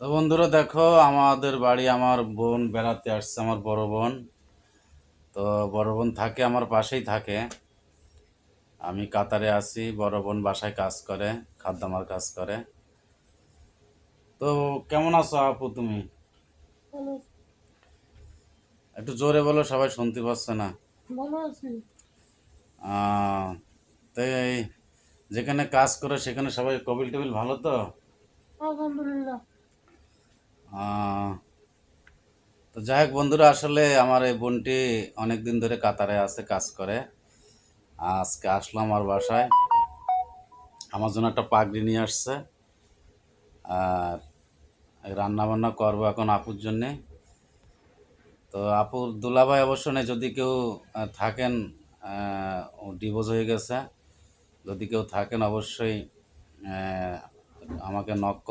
তো বন্ধুরা দেখো, আমাদের বাড়ি আমার বোন বেড়াতে আসছে, আমার বড় বোন। তো বড় বোন থাকে আমার পাশেই থাকে। আমি কাতারে আছি, বড় বোন বাসায় কাজ করে, খাদ্যামার কাজ করে। তো কেমন আছো আপু তুমি? ভালো একটু জোরে বলো, সবাই শুনতে পাচ্ছে না। ভালো আছি। আহ, তাই যেখানে কাজ করে সেখানে সবাই কবিল টবিল ভালো তো? আলহামদুলিল্লাহ। আহ, তো যাই হোক বন্ধুরা, আসলে আমার এই বোনটি অনেক দিন ধরে কাতারে আছে, কাজ করে। আজকে আসলাম আমার বাসায়, আমার জন্য একটা পাগড়ি নিয়ে আসছে। আর রান্না বান্না করবো এখন আপুর জন্যে। তো আপুর দুলাভাই অবশ্য নেই, যদি কেউ থাকেন, ডিভোর্স হয়ে গেছে, যদি কেউ থাকেন অবশ্যই আমাকে নক